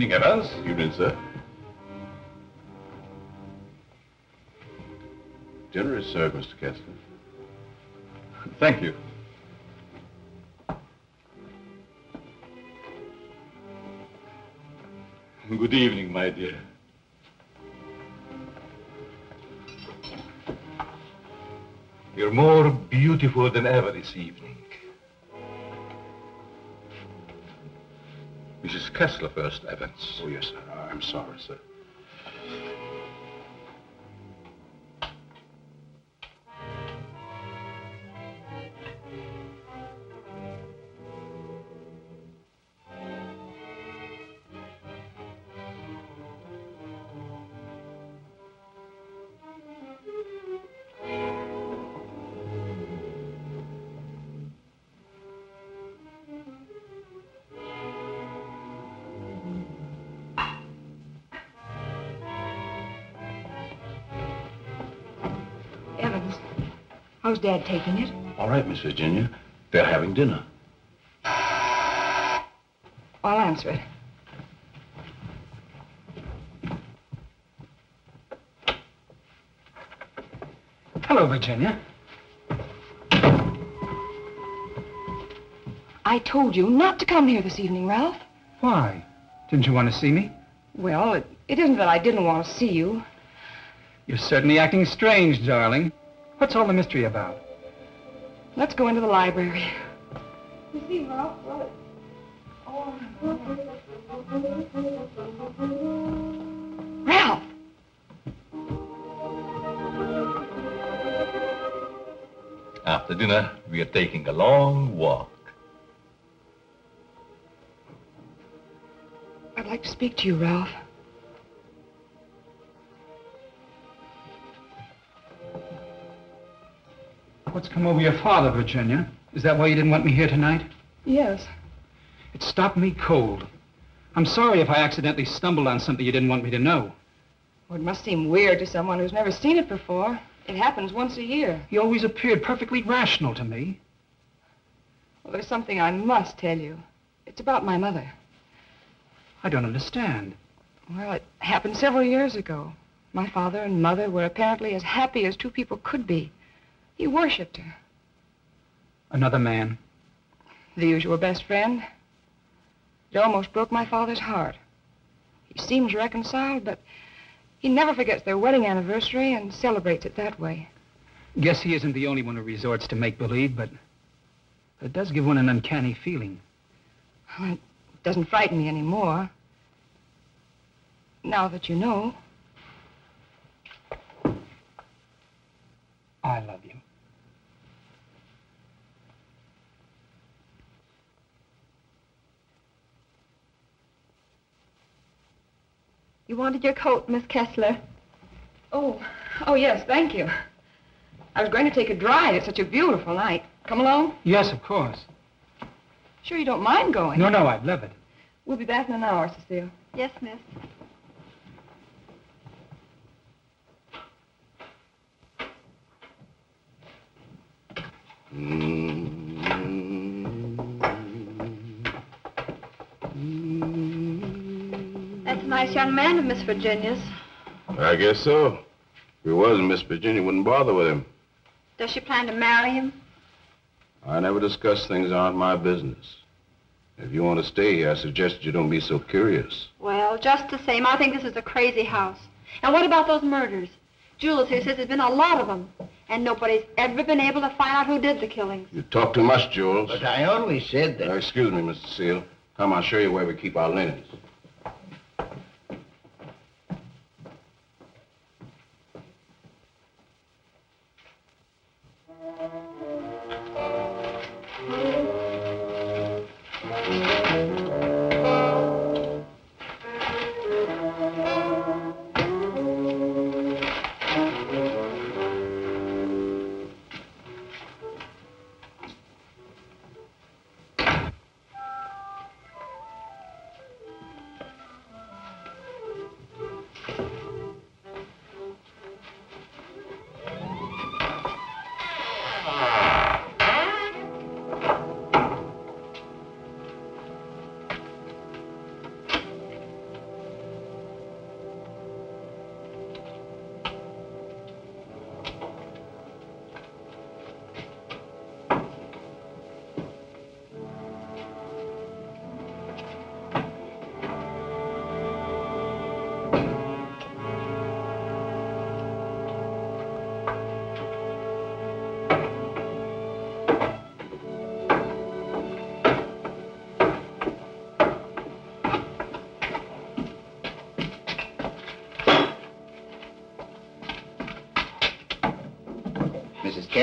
evening, Evans. Evening, sir. Dinner is served, Mr. Kessler. Thank you. Good evening, my dear. You're more beautiful than ever this evening. Mrs. Kessler first, Evans. Oh, yes, sir. I'm sorry, sir. Evans, how's Dad taking it? All right, Miss Virginia. They're having dinner. I'll answer it. Hello, Virginia. I told you not to come here this evening, Ralph. Why? Didn't you want to see me? Well, it isn't that I didn't want to see you. You're certainly acting strange, darling. What's all the mystery about? Let's go into the library. You see, Ralph, Ralph! After dinner, we are taking a long walk. I'd like to speak to you, Ralph. What's come over your father, Virginia? Is that why you didn't want me here tonight? Yes. It stopped me cold. I'm sorry if I accidentally stumbled on something you didn't want me to know. Well, it must seem weird to someone who's never seen it before. It happens once a year. You always appeared perfectly rational to me. Well, there's something I must tell you. It's about my mother. I don't understand. Well, it happened several years ago. My father and mother were apparently as happy as two people could be. He worshipped her. Another man? The usual best friend. It almost broke my father's heart. He seems reconciled, but he never forgets their wedding anniversary and celebrates it that way. Guess he isn't the only one who resorts to make-believe, but it does give one an uncanny feeling. Well, it doesn't frighten me anymore. Now that you know. I love you. You wanted your coat, Miss Kessler. Oh, yes, thank you. I was going to take a drive. It's such a beautiful night. Come along? Yes, of course. Sure you don't mind going? No, I'd love it. We'll be back in an hour, Cecile. Yes, miss. That's a nice young man of Miss Virginia's. I guess so. If he wasn't, Miss Virginia wouldn't bother with him. Does she plan to marry him? I never discuss things that aren't my business. If you want to stay here, I suggest you don't be so curious. Well, just the same, I think this is a crazy house. And what about those murders? Jules here says there's been a lot of them, and nobody's ever been able to find out who did the killings. You talk too much, Jules. But I only said that... Excuse me, Mr. Seal. Come, I'll show you where we keep our linens.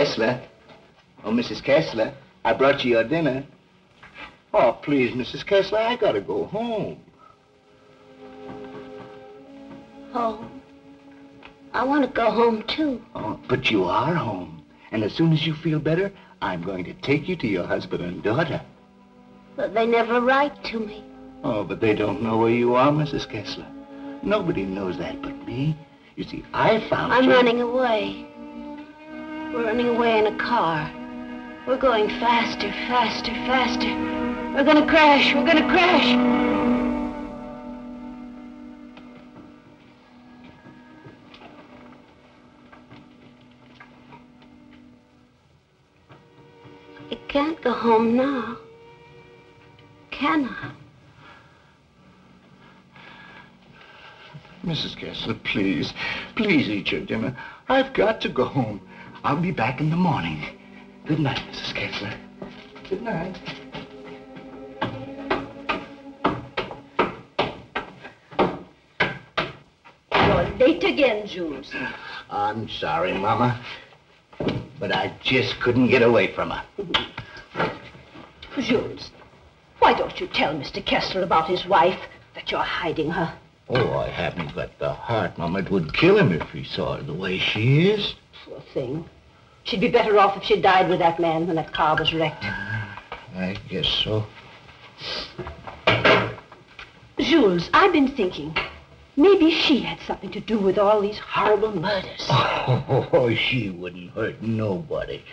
Kessler. Oh, Mrs. Kessler, I brought you your dinner. Oh, please, Mrs. Kessler, I gotta go home. Home? I want to go home, too. Oh, but you are home. And as soon as you feel better, I'm going to take you to your husband and daughter. But they never write to me. Oh, but they don't know where you are, Mrs. Kessler. Nobody knows that but me. You see, I found I'm you. running away. We're running away in a car. We're going faster, faster, faster. We're gonna crash. We're gonna crash. I can't go home now. Can I? Mrs. Kessler, please. Please eat your dinner. I've got to go home. I'll be back in the morning. Good night, Mrs. Kessler. Good night. You're late again, Jules. I'm sorry, Mama. But I just couldn't get away from her. Jules, why don't you tell Mr. Kessler about his wife, that you're hiding her? Oh, I haven't got the heart, Mama. It would kill him if he saw her the way she is. Poor thing. She'd be better off if she died with that man when that car was wrecked. I guess so. Jules, I've been thinking. Maybe she had something to do with all these horrible murders. Oh, she wouldn't hurt nobody.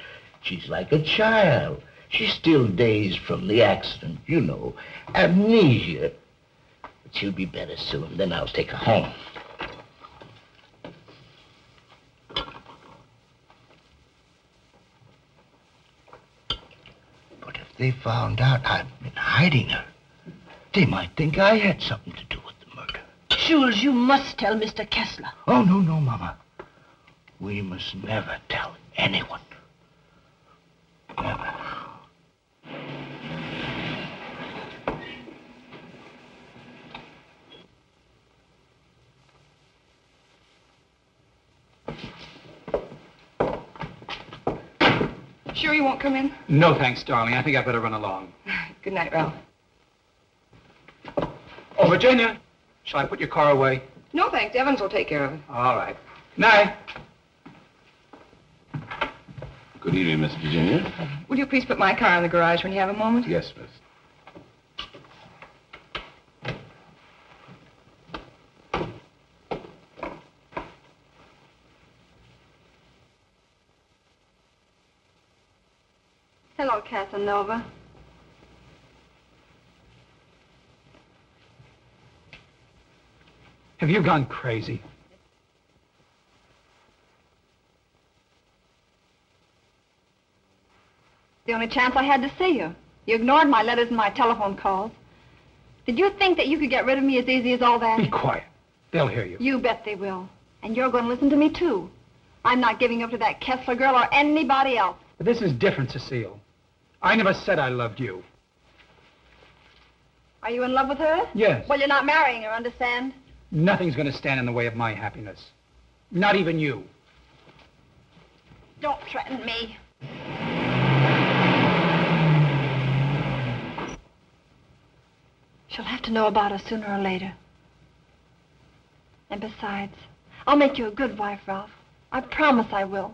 She's like a child. She's still dazed from the accident, you know. Amnesia. But she'll be better soon. Then I'll take her home. But if they found out I'd been hiding her, they might think I had something to do with the murder. Jules, you must tell Mr. Kessler. Oh, no, Mama. We must never tell anyone. Never. Sure you won't come in? No, thanks, darling. I think I better run along. Good night, Ralph. Oh, Virginia, shall I put your car away? No, thanks. Evans will take care of it. All right. Night. Good evening, Miss Virginia. Will you please put my car in the garage when you have a moment? Yes, miss. Hello, Casanova. Have you gone crazy? The only chance I had to see you. You ignored my letters and my telephone calls. Did you think that you could get rid of me as easy as all that? Be quiet. They'll hear you. You bet they will. And you're going to listen to me, too. I'm not giving up to that Kessler girl or anybody else. But this is different, Cecile. I never said I loved you. Are you in love with her? Yes. Well, you're not marrying her, understand? Nothing's going to stand in the way of my happiness. Not even you. Don't threaten me. She'll have to know about us sooner or later. And besides, I'll make you a good wife, Ralph. I promise I will.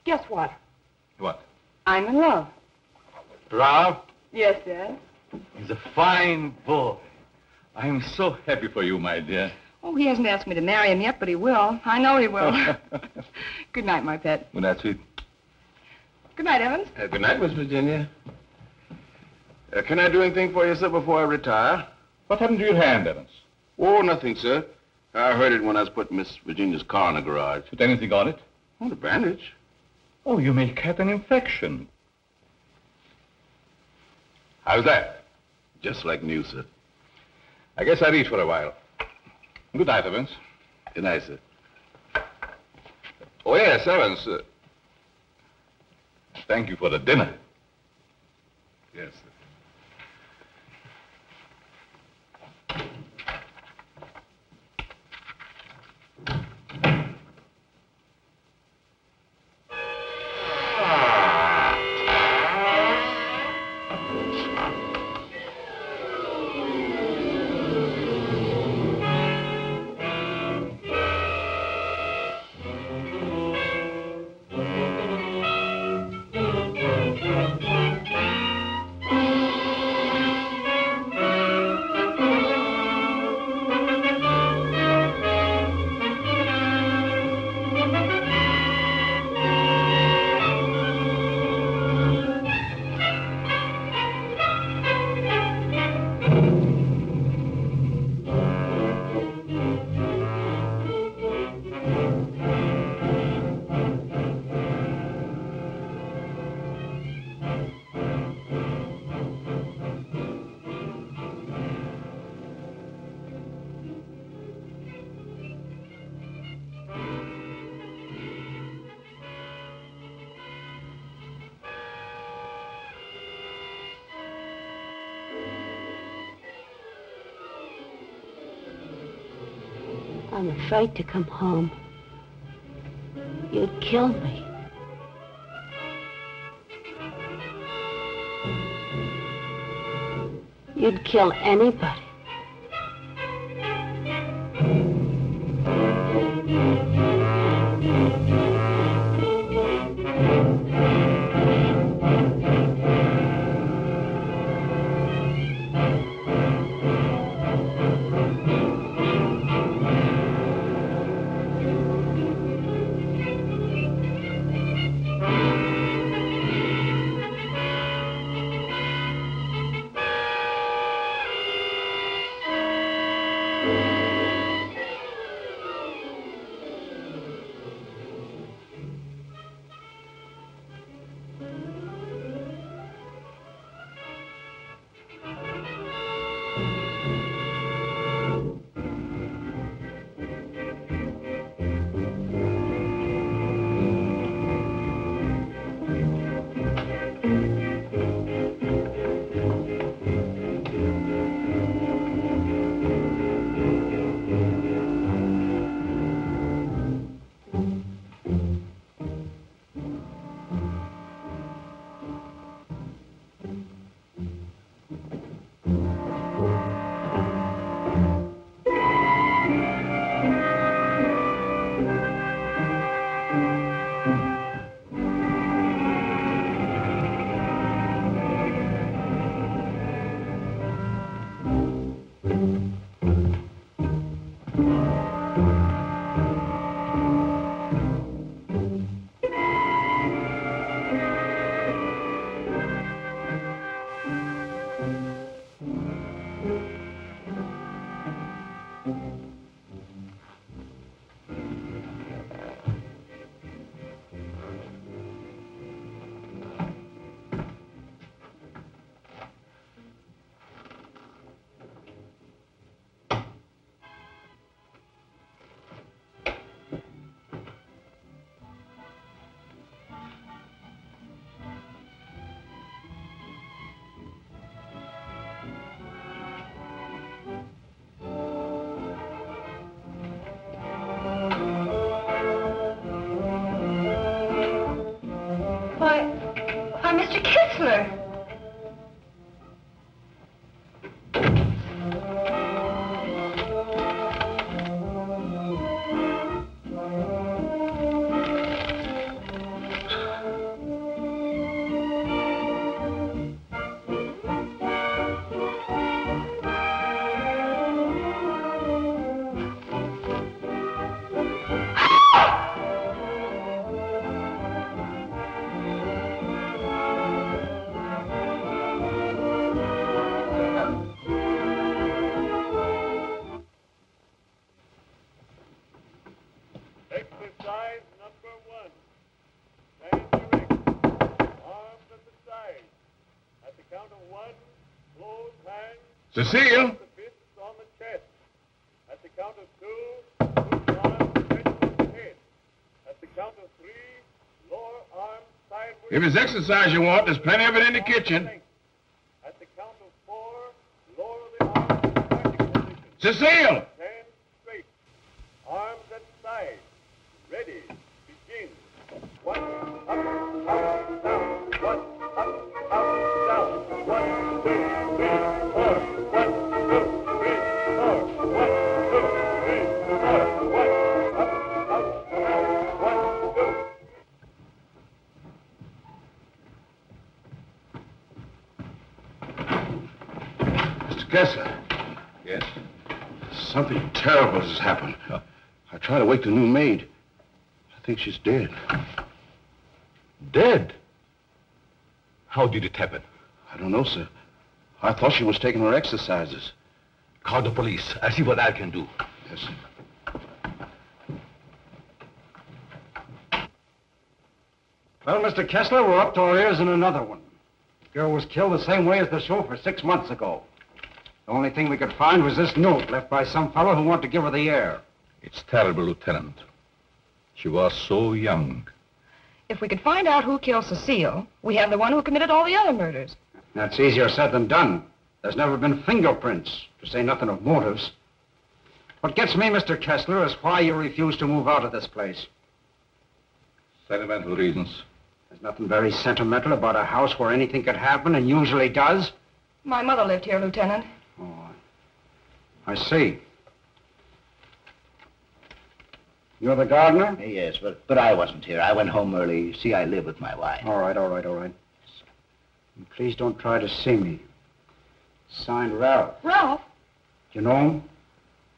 Guess what? What? I'm in love. Ralph? Yes, Dad. He's a fine boy. I am so happy for you, my dear. Oh, he hasn't asked me to marry him yet, but he will. I know he will. Good night, my pet. Good night, sweet. Good night, Evans. Good night, Miss Virginia. Can I do anything for you, sir, before I retire? What happened to your hand, Evans? Oh, nothing, sir. I heard it when I was putting Miss Virginia's car in the garage. Put anything on it? Oh, the bandage. Oh, you may get an infection. How's that? Just like new, sir. I guess I'll eat for a while. Good night, Evans. Good night, sir. Oh, yes, Evans. thank you for the dinner. Yes, sir. I'm afraid to come home. You'd kill me. You'd kill anybody. Why, Mr. Kitzler. Exercise number 1. Stand erect. Arms at the side. At the count of 1, close hands. Cecile! The fists on the chest. At the count of 2, loose arms stretched on the head. At the count of 3, lower arms sideward. If it's exercise you want, there's plenty of it in the kitchen. At the count of 4, lower the arms to fighting position. Cecile! Stand straight. Arms at side. Ready. Begin. 1, up, out, down. 1, up, out, down. 1, 2, 3, 4. 1, 2, 3, 4. 1, 2, 3, 4. 1, up, out, down. 1, 2. Mr. Kessler. Yes? Something terrible has happened. I tried to wake the new maid. I think she's dead. Dead? How did it happen? I don't know, sir. I thought she was taking her exercises. Call the police. I'll see what I can do. Yes, sir. Well, Mr. Kessler, we're up to our ears in another one. The girl was killed the same way as the chauffeur 6 months ago. The only thing we could find was this note left by some fellow who wanted to give her the air. It's terrible, Lieutenant. She was so young. If we could find out who killed Cecile, we have the one who committed all the other murders. That's easier said than done. There's never been fingerprints, to say nothing of motives. What gets me, Mr. Kessler, is why you refuse to move out of this place. Sentimental reasons. There's nothing very sentimental about a house where anything could happen and usually does. My mother lived here, Lieutenant. Oh, I see. You're the gardener? Yes, but I wasn't here. I went home early. You see, I live with my wife. All right. And please don't try to see me. Signed, Ralph. Ralph? You know him?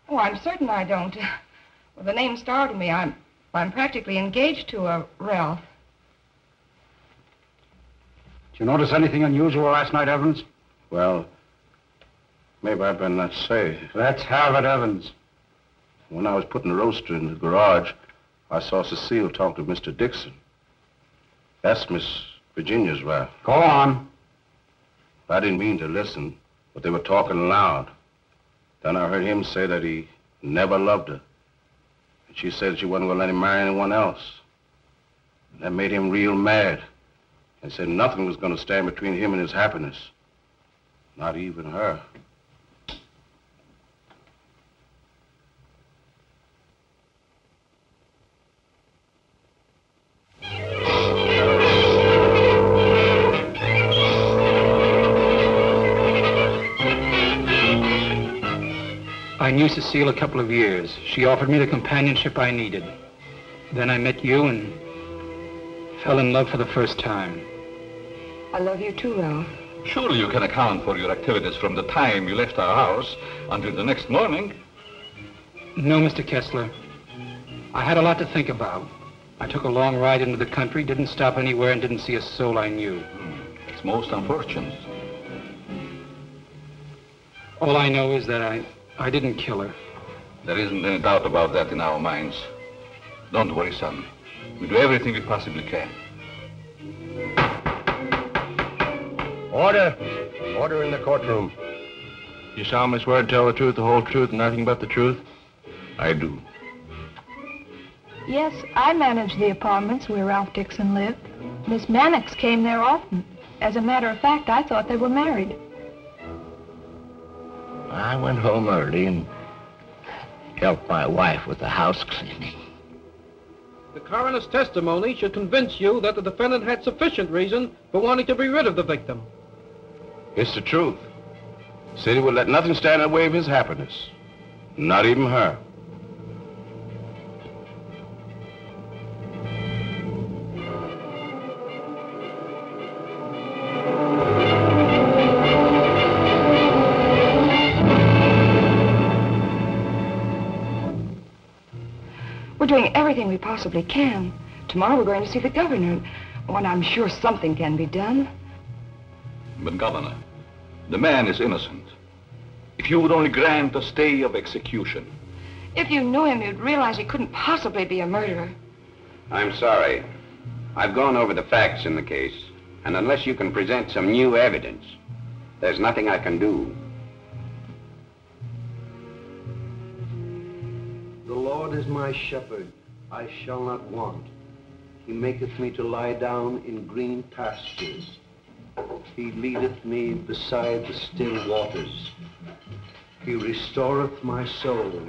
Oh, I'm certain I don't. Well, the name startled me. I'm practically engaged to a Ralph. Did you notice anything unusual last night, Evans? Well, maybe I better not say. Let's have it, Evans. When I was putting the roaster in the garage, I saw Cecile talk to Mr. Dixon. That's Miss Virginia's wife. Go on. I didn't mean to listen, but they were talking loud. Then I heard him say that he never loved her. And she said she wasn't going to let him marry anyone else. And that made him real mad. And said nothing was going to stand between him and his happiness. Not even her. I knew Cecile a couple of years. She offered me the companionship I needed. Then I met you and fell in love for the first time. I love you too, Ralph. Surely you can account for your activities from the time you left our house until the next morning. No, Mr. Kessler. I had a lot to think about. I took a long ride into the country, didn't stop anywhere, and didn't see a soul I knew. It's most unfortunate. All I know is that I didn't kill her. There isn't any doubt about that in our minds. Don't worry, son. We do everything we possibly can. Order! Order in the courtroom. You solemnly swear to tell the truth, the whole truth, and nothing but the truth? I do. Yes, I managed the apartments where Ralph Dixon lived. Miss Mannix came there often. As a matter of fact, I thought they were married. I went home early and helped my wife with the house cleaning. The coroner's testimony should convince you that the defendant had sufficient reason for wanting to be rid of the victim. It's the truth. Said he would let nothing stand in the way of his happiness. Not even her. We're doing everything we possibly can. Tomorrow we're going to see the governor. Oh, and I'm sure something can be done. But, Governor, the man is innocent. If you would only grant a stay of execution. If you knew him, you'd realize he couldn't possibly be a murderer. I'm sorry. I've gone over the facts in the case, and unless you can present some new evidence, there's nothing I can do. The Lord is my shepherd, I shall not want. He maketh me to lie down in green pastures. He leadeth me beside the still waters. He restoreth my soul.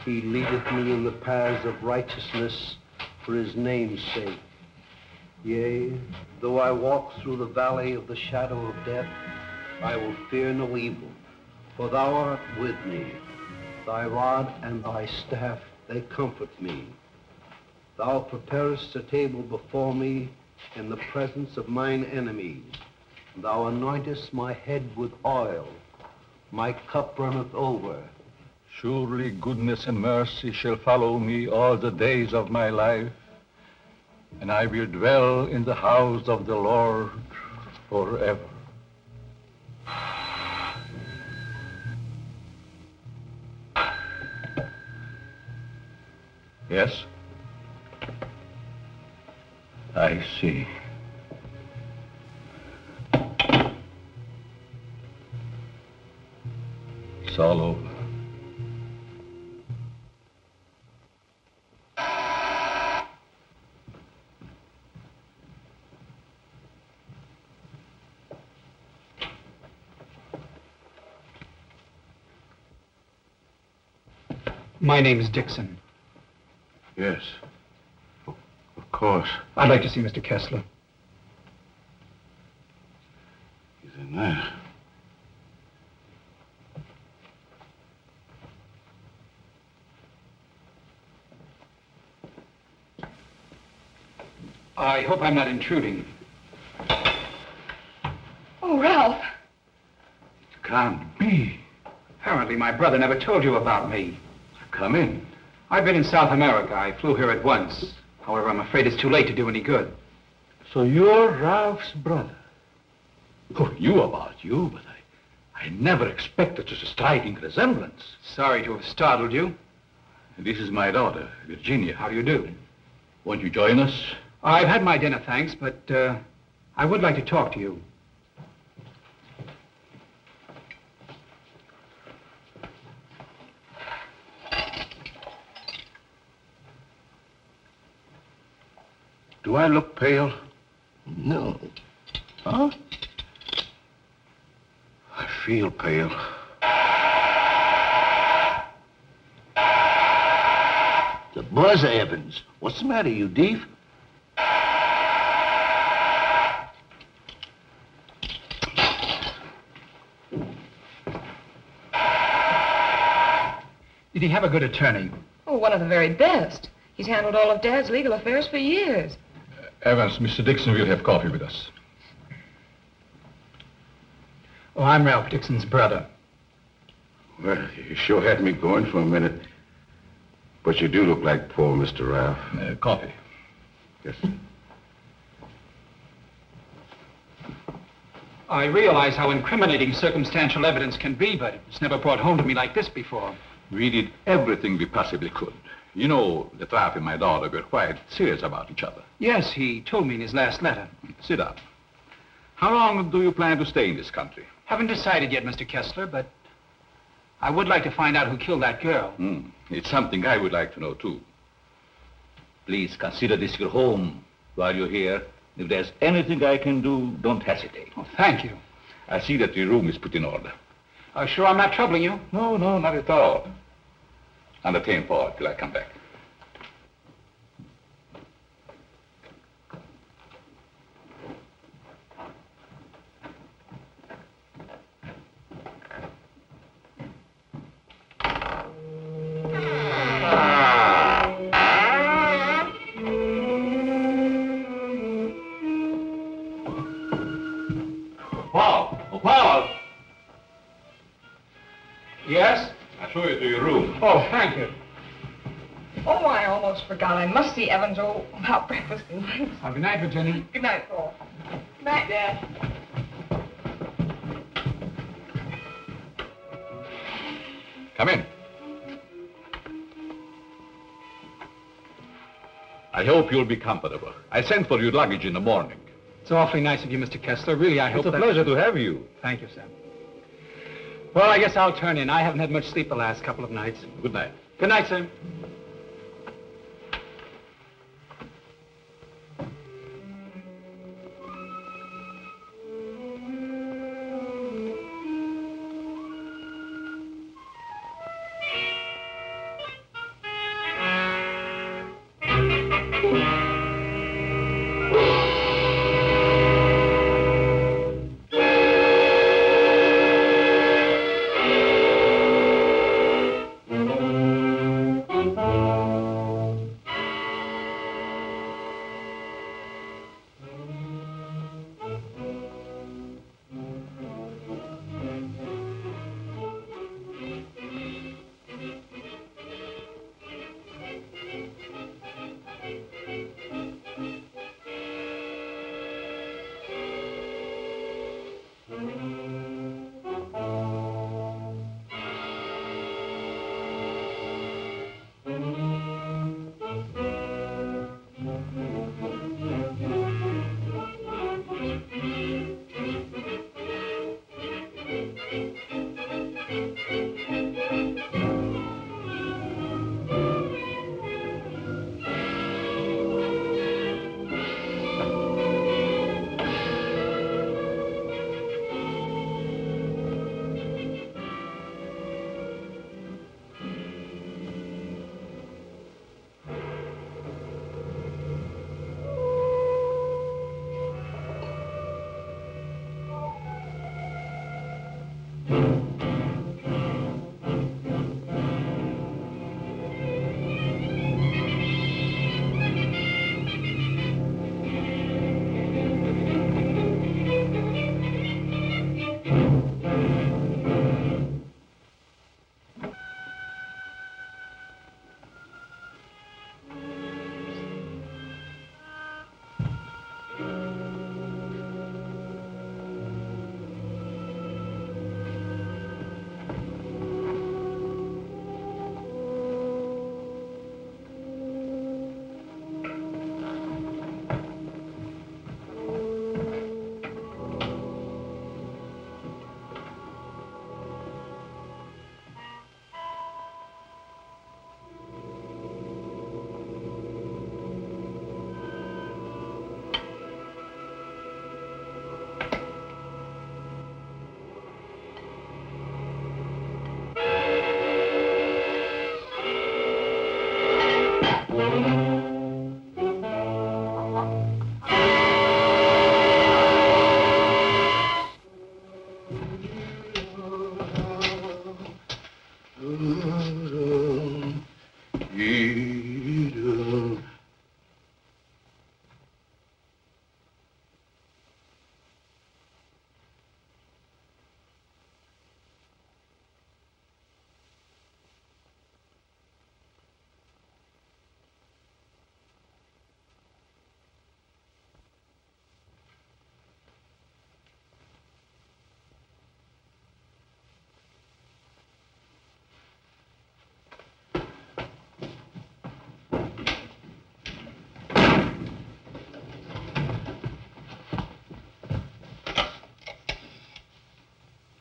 He leadeth me in the paths of righteousness for his name's sake. Yea, though I walk through the valley of the shadow of death, I will fear no evil, for thou art with me. Thy rod and thy staff, they comfort me. Thou preparest a table before me in the presence of mine enemies. Thou anointest my head with oil. My cup runneth over. Surely goodness and mercy shall follow me all the days of my life, and I will dwell in the house of the Lord forever. Yes? I see. It's all over. My name is Dixon. Yes. Of course. I'd like to see Mr. Kessler. He's in there. I hope I'm not intruding. Oh, Ralph. It can't be. Apparently, my brother never told you about me. Come in. I've been in South America. I flew here at once. However, I'm afraid it's too late to do any good. So you're Ralph's brother? Who knew about you, but I never expected such a striking resemblance. Sorry to have startled you. This is my daughter, Virginia. How do you do? Won't you join us? I've had my dinner, thanks, but I would like to talk to you. Do I look pale? No. Huh? I feel pale. The buzz, Evans. What's the matter, you deef? Did he have a good attorney? Oh, one of the very best. He's handled all of Dad's legal affairs for years. Evans, Mr. Dixon will have coffee with us. Oh, I'm Ralph Dixon's brother. Well, you sure had me going for a minute. But you do look like poor Mr. Ralph. Coffee. Yes. I realize how incriminating circumstantial evidence can be, but it's never brought home to me like this before. We did everything we possibly could. You know that Ralph and my daughter were quite serious about each other. Yes, he told me in his last letter. Sit down. How long do you plan to stay in this country? Haven't decided yet, Mr. Kessler, but I would like to find out who killed that girl. It's something I would like to know, too. Please consider this your home while you're here. If there's anything I can do, don't hesitate. Oh, thank you. I see that your room is put in order. Sure I'm not troubling you? No, not at all. Entertain forward till I come back. Paul! Yes? I'll show you to your room. Oh, thank you. Oh, I almost forgot. I must see Evans about breakfast and things. Good night, Virginia. Good night, Paul. Good night, Dad. Come in. I hope you'll be comfortable. I sent for your luggage in the morning. It's awfully nice of you, Mr. Kessler. Really, I hope It's a pleasure to have you. Thank you, sir. Well, I guess I'll turn in. I haven't had much sleep the last couple of nights. Good night. Good night, sir.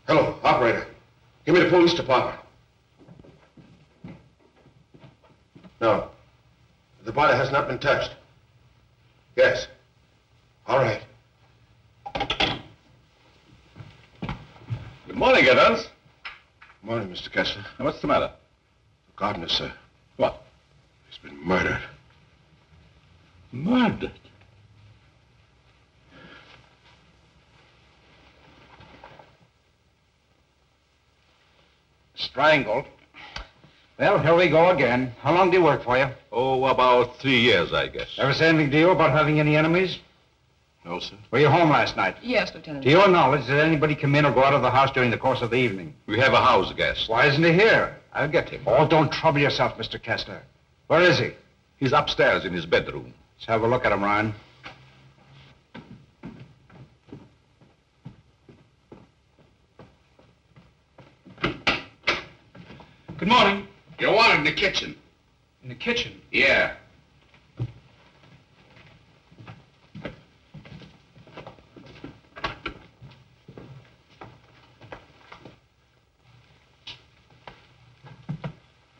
Hello, operator. Give me the police department. No. The body has not been touched. Yes. All right. Good morning, Evans. Good morning, Mr. Kessler. What's the matter? The gardener, sir. What? He's been murdered. Murdered? Strangled. Well, here we go again. How long do you work for you? Oh, about 3 years, I guess. Ever say anything to you about having any enemies? No, sir. Were you home last night? Yes, Lieutenant. To your knowledge, did anybody come in or go out of the house during the course of the evening? We have a house guest. Why isn't he here? I'll get him. Oh, don't trouble yourself, Mr. Kessler. Where is he? He's upstairs in his bedroom. Let's have a look at him, Ryan. Good morning. You're wanted in the kitchen. In the kitchen? Yeah.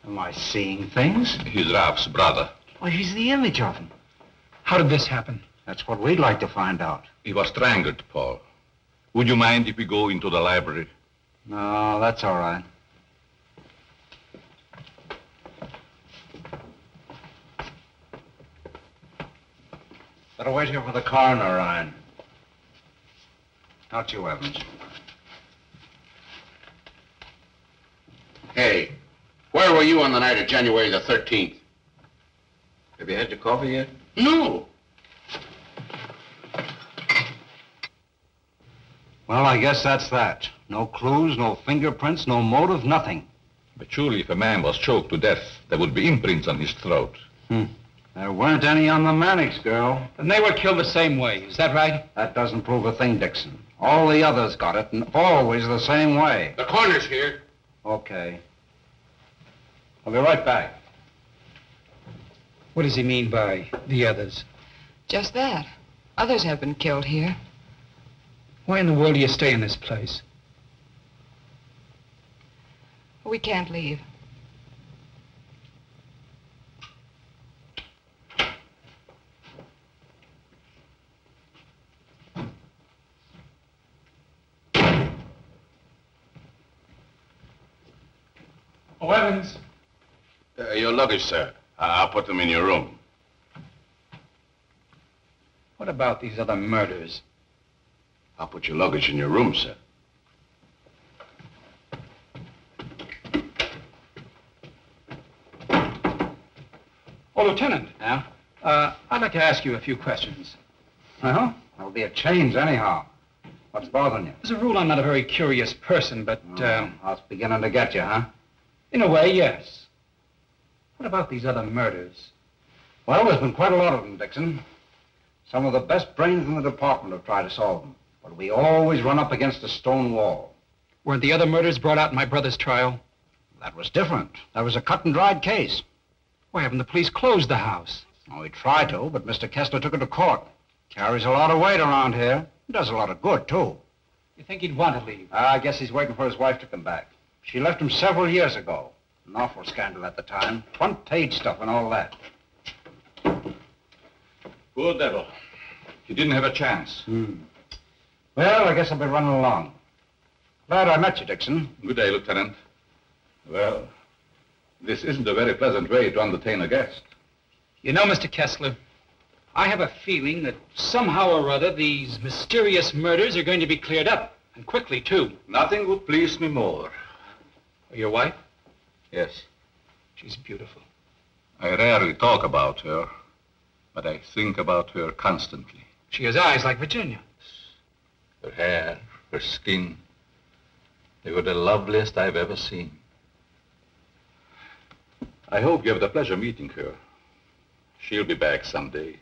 Am I seeing things? He's Ralph's brother. Why, he's the image of him. How did this happen? That's what we'd like to find out. He was strangled, Paul. Would you mind if we go into the library? No, that's all right. Better wait here for the coroner, Ryan. Not you, Evans. Hey, where were you on the night of January the 13th? Have you had your coffee yet? No. Well, I guess that's that. No clues, no fingerprints, no motive, nothing. But surely if a man was choked to death, there would be imprints on his throat. There weren't any on the Mannix girl. And they were killed the same way, is that right? That doesn't prove a thing, Dixon. All the others got it, and always the same way. The coroner's here. Okay. I'll be right back. What does he mean by the others? Just that. Others have been killed here. Why in the world do you stay in this place? We can't leave. Oh, Evans. Your luggage, sir. I'll put them in your room. What about these other murders? I'll put your luggage in your room, sir. Oh, Lieutenant. Yeah? I'd like to ask you a few questions. Well, there'll be a change anyhow. What's bothering you? As a rule, I'm not a very curious person, but, I was beginning to get you, huh? in a way, yes. What about these other murders? Well, there's been quite a lot of them, Dixon. Some of the best brains in the department have tried to solve them. But we always run up against a stone wall. Weren't the other murders brought out in my brother's trial? That was different. That was a cut-and-dried case. Why haven't the police closed the house? Oh, we tried to, but Mr. Kessler took it to court. Carries a lot of weight around here. He does a lot of good, too. You think he'd want to leave? I guess he's waiting for his wife to come back. She left him several years ago. An awful scandal at the time. Front-page stuff and all that. Poor devil. He didn't have a chance. Well, I guess I'll be running along. Glad I met you, Dixon. Good day, Lieutenant. Well, this isn't a very pleasant way to entertain a guest. You know, Mr. Kessler, I have a feeling that somehow or other these mysterious murders are going to be cleared up, and quickly, too. Nothing would please me more. Your wife? Yes. She's beautiful. I rarely talk about her, but I think about her constantly. She has eyes like Virginia. Her hair, her skin, they were the loveliest I've ever seen. I hope you have the pleasure meeting her. She'll be back someday.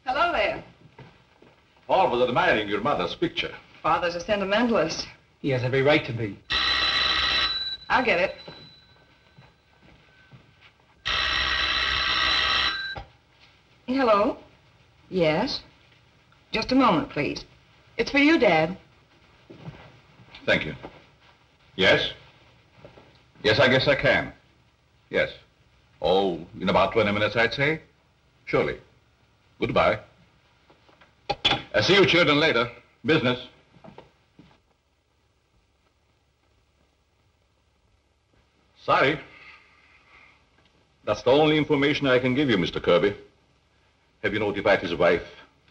Hello there. Paul was admiring your mother's picture. Father's a sentimentalist. He has every right to be. I'll get it. Hello? Yes? Just a moment, please. It's for you, Dad. Thank you. Yes? Yes, I guess I can. Yes. Oh, in about 20 minutes, I'd say. Surely. Goodbye. I'll see you children later. Business. Sorry. That's the only information I can give you, Mr. Kirby. Have you notified his wife?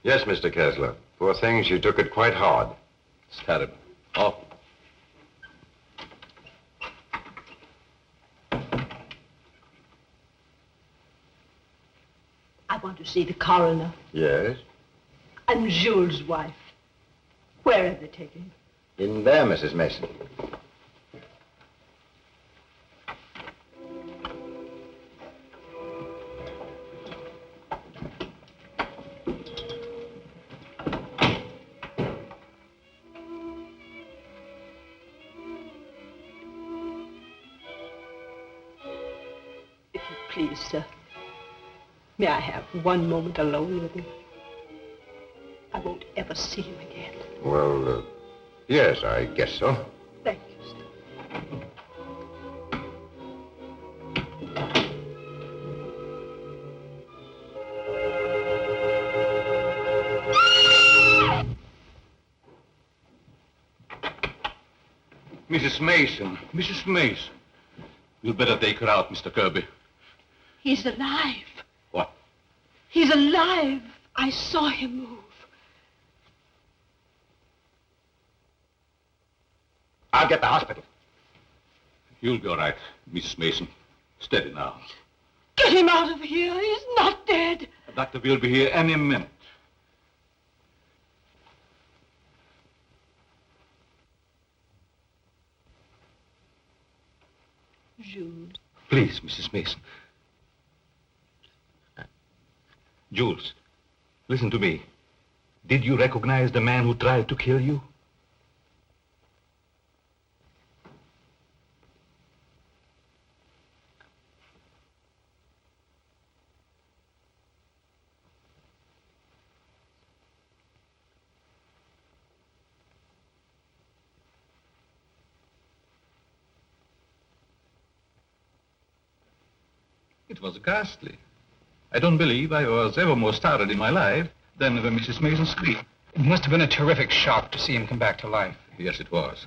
Yes, Mr. Kessler. Poor thing, she took it quite hard. It's terrible. Oh. I want to see the coroner Yes? and Jules' wife. Where have they taken him? In there, Mrs. Mason. If you please, sir. May I have one moment alone with him? I won't ever see him again. Well, yes, I guess so. Thank you, sir. Mrs. Mason. Mrs. Mason. You'd better take her out, Mr. Kirby. He's alive. What? He's alive. I saw him move. I'll get the hospital. You'll be all right, Mrs. Mason. Steady now. Get him out of here. He's not dead. The doctor will be here any minute. Jules. Please, Mrs. Mason. Jules, listen to me. Did you recognize the man who tried to kill you? It was ghastly. I don't believe I was ever more startled in my life than when Mrs. Mason screamed. It must have been a terrific shock to see him come back to life. Yes, it was.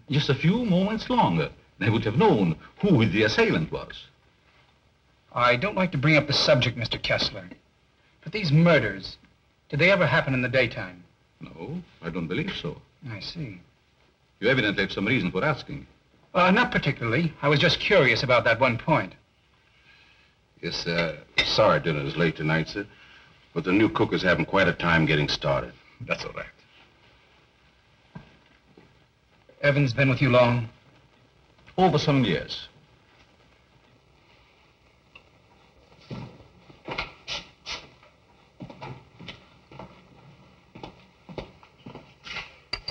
Just a few moments longer, they would have known who the assailant was. I don't like to bring up the subject, Mr. Kessler, but these murders, did they ever happen in the daytime? No, I don't believe so. I see. You evidently have some reason for asking. Not particularly. I was just curious about that one point. Yes, sorry dinner is late tonight, sir. But the new cook is having quite a time getting started. That's all right. Evans been with you long? Over some years.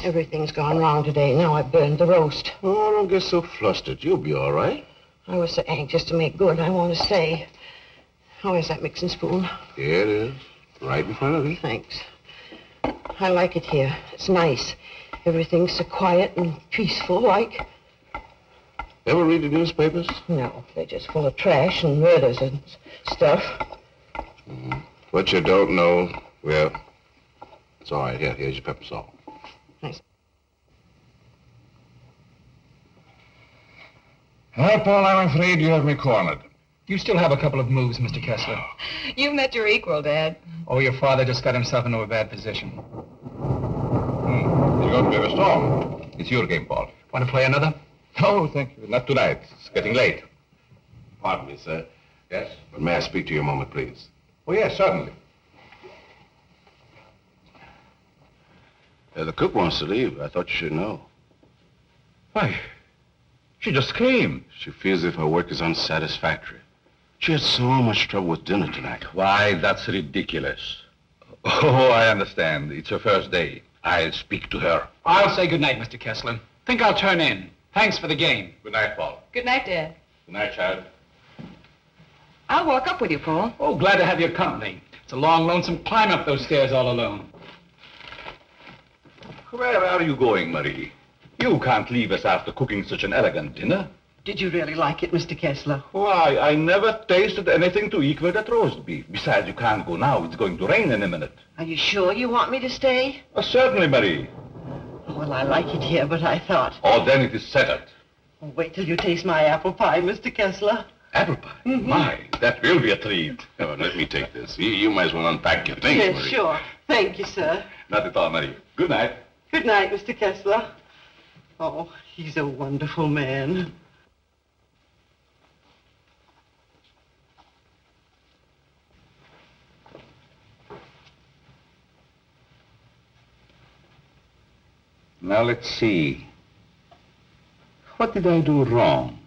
Everything's gone wrong today. Now I burned the roast. Oh, don't get so flustered. You'll be all right. I was so anxious to make good, I want to stay. Oh, where's that mixing spoon? Here it is. Right in front of you. Thanks. I like it here. It's nice. Everything's so quiet and peaceful, like. Ever read the newspapers? No, they're just full of trash and murders and stuff. What you don't know, well, it's all right. Here's your pepper salt. Thanks. Well, Paul, I'm afraid you have me cornered. You still have a couple of moves, Mr. Kessler. You met your equal, Dad. Oh, your father just got himself into a bad position. You're going to be a storm. It's your game, Paul. Want to play another? No, thank you. Not tonight. It's getting late. Pardon me, sir. Yes? But may I speak to you a moment, please? Oh, yes, certainly. The cook wants to leave. I thought you should know. Why, she just came. She feels as if her work is unsatisfactory. She had so much trouble with dinner tonight. Why, that's ridiculous. Oh, I understand. It's her first day. I'll speak to her. I'll say good night, Mr. Kessler. Think I'll turn in. Thanks for the game. Good night, Paul. Good night, Dad. Good night, child. I'll walk up with you, Paul. Oh, glad to have your company. It's a long, lonesome climb up those stairs all alone. Where are you going, Marie? You can't leave us after cooking such an elegant dinner. Did you really like it, Mr. Kessler? Why, I never tasted anything to equal that roast beef. Besides, you can't go now. It's going to rain in a minute. Are you sure you want me to stay? Certainly, Marie. Well, I like it here, but I thought... Oh, then it is settled. Oh, wait till you taste my apple pie, Mr. Kessler. Apple pie? My, that will be a treat. Oh, let me take this. You might as well unpack your things, Yes, Marie. sure. Thank you, sir. Not at all, Marie. Good night. Good night, Mr. Kessler. Oh, he's a wonderful man. Now, let's see. What did I do wrong?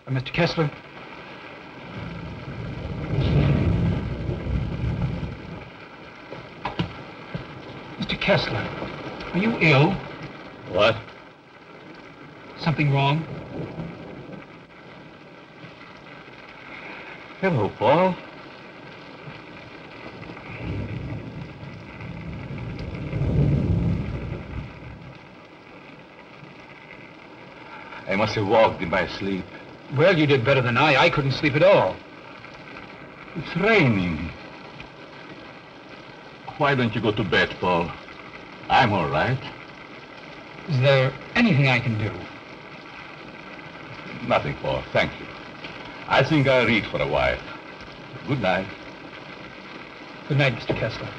Mr. Kessler? Mr. Kessler, are you ill? What? Something wrong? Hello, Paul. I must have walked in my sleep. Well, you did better than I. I couldn't sleep at all. It's raining. Why don't you go to bed, Paul? I'm all right. Is there anything I can do? Nothing, Paul. Thank you. I think I'll read for a while. Good night. Good night, Mr. Kessler.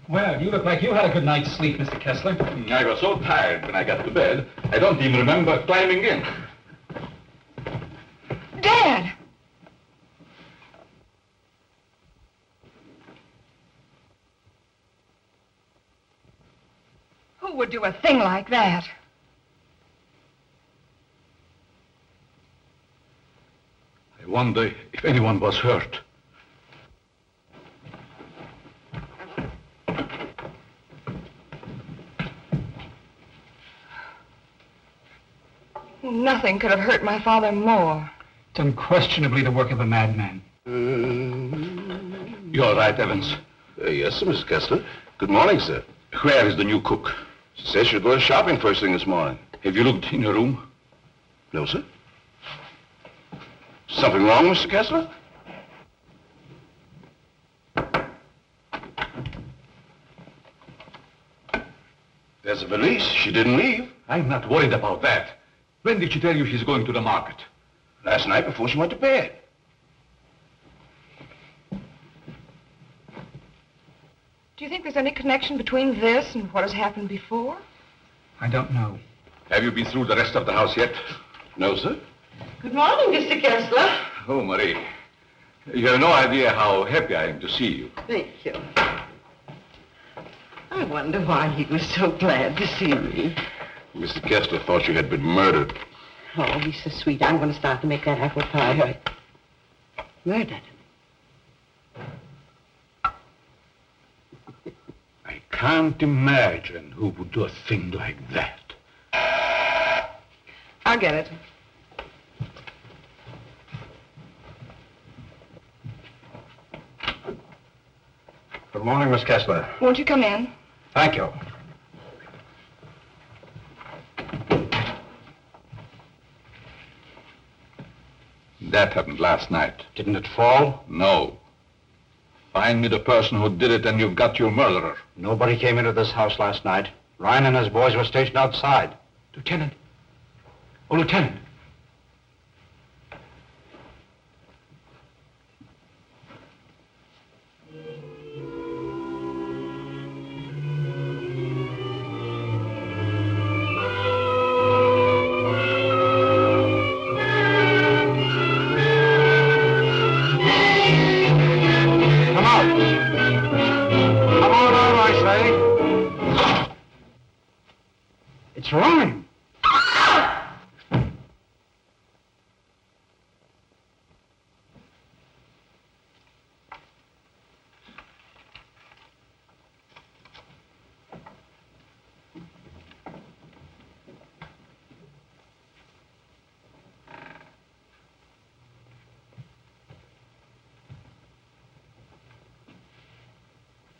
Well, you look like you had a good night's sleep, Mr. Kessler. I was so tired when I got to bed, I don't even remember climbing in. Dad! Who would do a thing like that? I wonder if anyone was hurt. Nothing could have hurt my father more. It's unquestionably the work of a madman. You're right, Evans. Yes, sir, Mr. Kessler. Good morning, sir. Where is the new cook? She said she'd go shopping first thing this morning. Have you looked in your room? No, sir. Something wrong, Mr. Kessler? There's a valise. She didn't leave. I'm not worried about that. When did she tell you she's going to the market? Last night before she went to bed. Do you think there's any connection between this and what has happened before? I don't know. Have you been through the rest of the house yet? No, sir. Good morning, Mr. Kessler. Oh, Marie. You have no idea how happy I am to see you. Thank you. I wonder why he was so glad to see me. Mr. Kessler thought you had been murdered. Oh, he's so sweet. I'm going to start to make that apple pie. Murdered? I can't imagine who would do a thing like that. I'll get it. Good morning, Miss Kessler. Won't you come in? Thank you. That happened last night. Didn't it fall? No. Find me the person who did it and you've got your murderer. Nobody came into this house last night. Ryan and his boys were stationed outside. Lieutenant. Oh, Lieutenant. It's Ryan.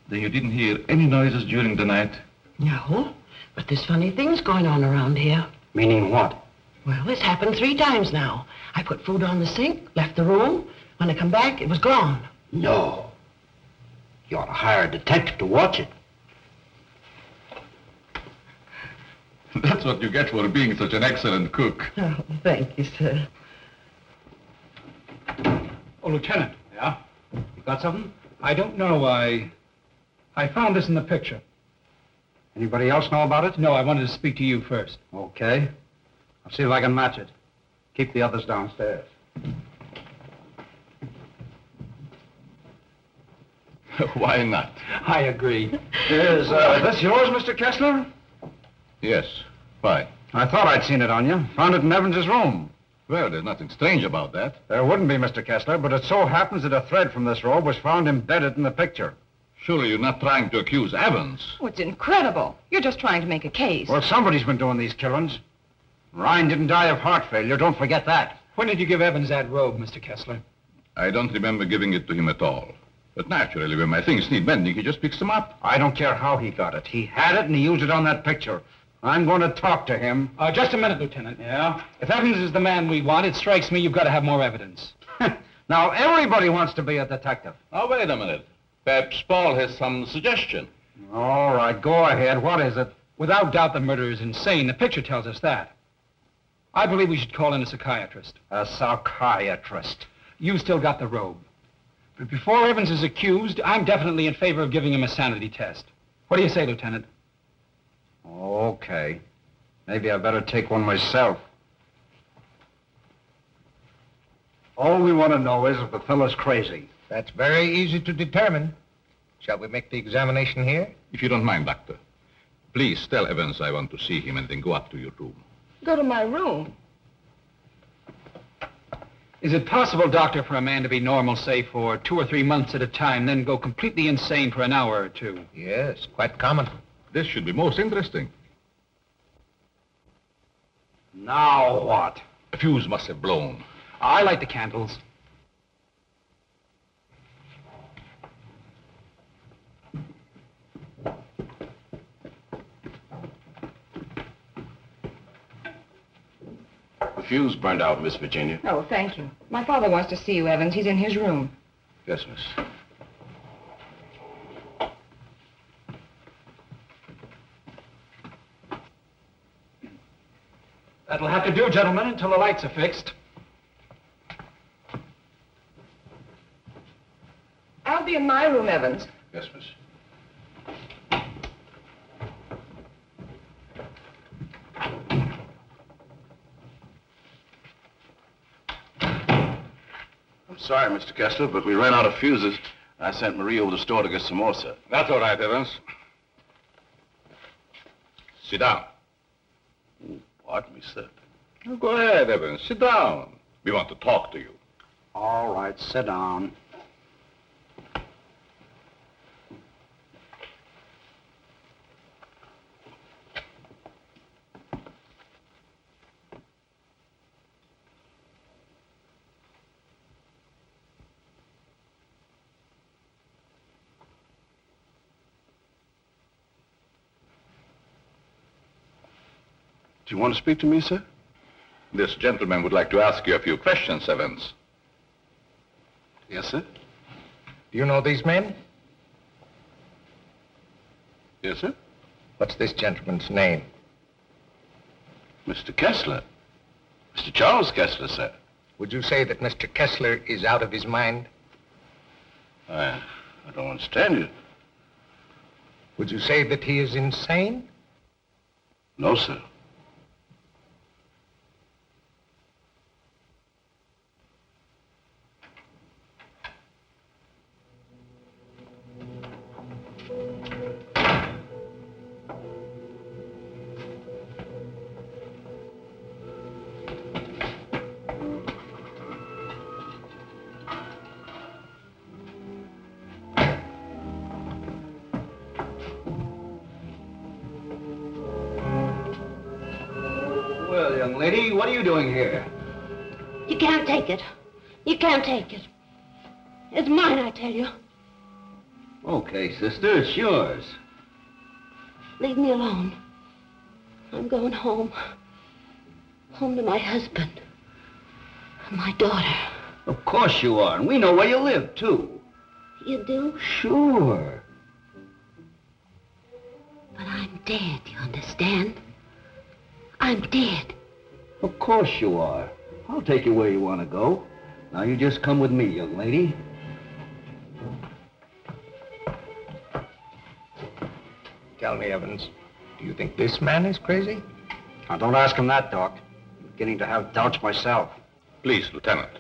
Then you didn't hear any noises during the night? No, but there's funny things going on around here. Meaning what? Well, it's happened 3 times now. I put food on the sink, left the room. When I come back, it was gone. No. You ought to hire a detective to watch it. That's what you get for being such an excellent cook. Oh, thank you, sir. Oh, Lieutenant. Yeah? You got something? I don't know. I found this in the picture. Anybody else know about it? No, I wanted to speak to you first. Okay. I'll see if I can match it. Keep the others downstairs. Why not? I agree. Is this yours, Mr. Kessler? Yes. Why? I thought I'd seen it on you. Found it in Evans's room. Well, there's nothing strange about that. There wouldn't be, Mr. Kessler, but it so happens that a thread from this robe was found embedded in the picture. Surely you're not trying to accuse Evans. Oh, it's incredible. You're just trying to make a case. Well, somebody's been doing these killings. Ryan didn't die of heart failure. Don't forget that. When did you give Evans that robe, Mr. Kessler? I don't remember giving it to him at all. But naturally, when my things need mending, he just picks them up. I don't care how he got it. He had it and he used it on that picture. I'm going to talk to him. Just a minute, Lieutenant. Yeah? If Evans is the man we want, it strikes me you've got to have more evidence. Now, everybody wants to be a detective. Now, wait a minute. Perhaps Paul has some suggestion. All right, go ahead. What is it? Without doubt, the murderer is insane. The picture tells us that. I believe we should call in a psychiatrist. A psychiatrist? You still got the robe. But before Evans is accused, I'm definitely in favor of giving him a sanity test. What do you say, Lieutenant? Okay. Maybe I better take one myself. All we want to know is if the fellow's crazy. That's very easy to determine. Shall we make the examination here? If you don't mind, Doctor. Please tell Evans I want to see him and then go up to your room. Go to my room. Is it possible, Doctor, for a man to be normal, say, for 2 or 3 months at a time, then go completely insane for an hour or 2? Yes, quite common. This should be most interesting. Now what? A fuse must have blown. I light the candles. fuse burned out, Miss Virginia. Oh, thank you. My father wants to see you, Evans. He's in his room. Yes, miss. That'll have to do, gentlemen, until the lights are fixed. I'll be in my room, Evans. Yes, miss. I'm sorry, Mr. Kessler, but we ran out of fuses. I sent Marie over to the store to get some more, sir. That's all right, Evans. Sit down. Pardon me, sir. Oh, go ahead, Evans. Sit down. We want to talk to you. All right, sit down. Do you want to speak to me, sir? This gentleman would like to ask you a few questions, Evans. Yes, sir. Do you know these men? Yes, sir. What's this gentleman's name? Mr. Kessler. Mr. Charles Kessler, sir. Would you say that Mr. Kessler is out of his mind? I don't understand you. Would you say that he is insane? No, sir. Well, young lady, what are you doing here? You can't take it. You can't take it. It's mine, I tell you. Okay, sister, it's yours. Leave me alone. I'm going home. Home to my husband. And my daughter. Of course you are, and we know where you live, too. You do? Sure. But I'm dead, you understand? I'm dead. Of course you are. I'll take you where you want to go. Now you just come with me, young lady. Tell me, Evans, do you think this man is crazy? Now, don't ask him that, Doc. I'm beginning to have doubts myself. Please, Lieutenant.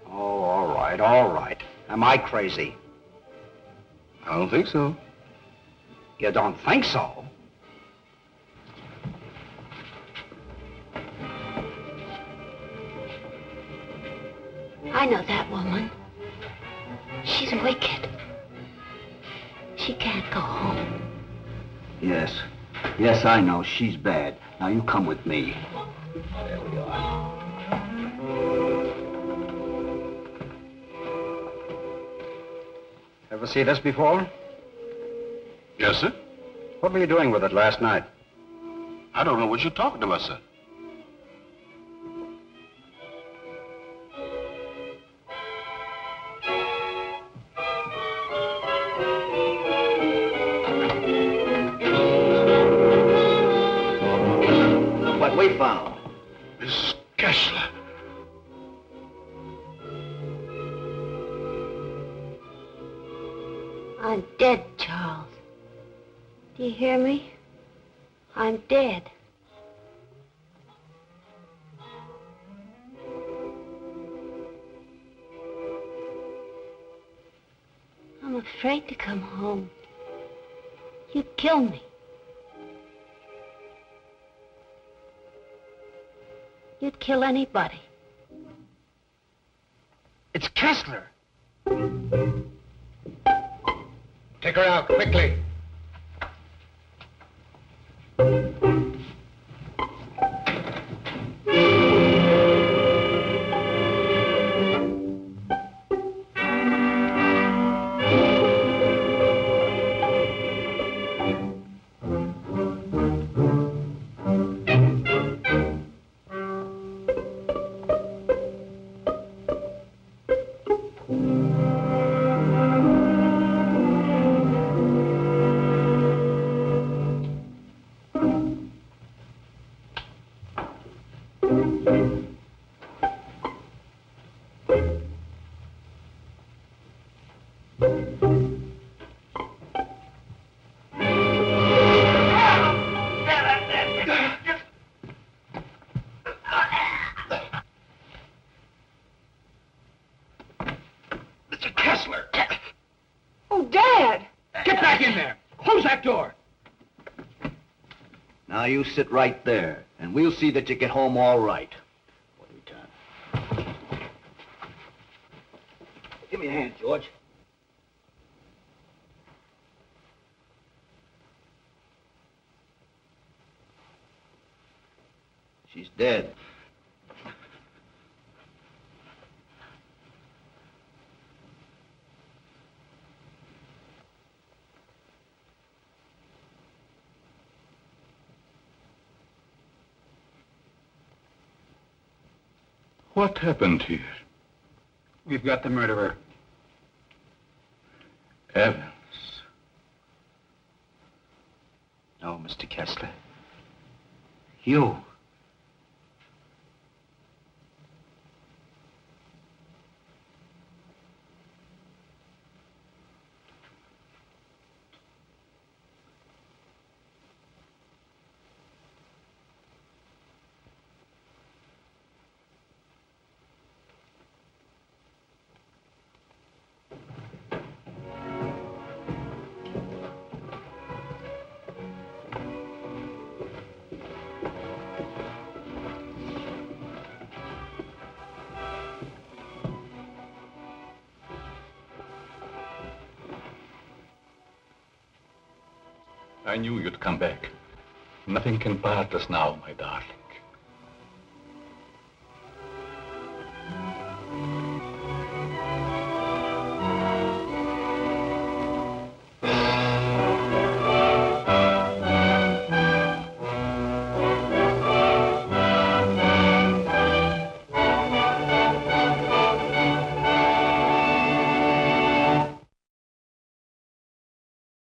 Oh, all right, all right. Am I crazy? I don't think so. You don't think so? I know that woman. She's wicked. She can't go home. Yes. Yes, I know. She's bad. Now you come with me. There we are. Ever see this before? Yes, sir. What were you doing with it last night? I don't know what you're talking about, sir. What we found. Miss Kessler. I'm dead, Charles. Do you hear me? I'm dead. I'm afraid to come home. You'd kill me. You'd kill anybody. It's Kessler. Take her out, quickly. Get back in there! Close that door! Now you sit right there, and we'll see that you get home all right. What do we turn? Give me a hand, George. She's dead. What happened here? We've got the murderer. Evans. No, Mr. Kessler. You. I knew you'd come back. Nothing can part us now, my darling.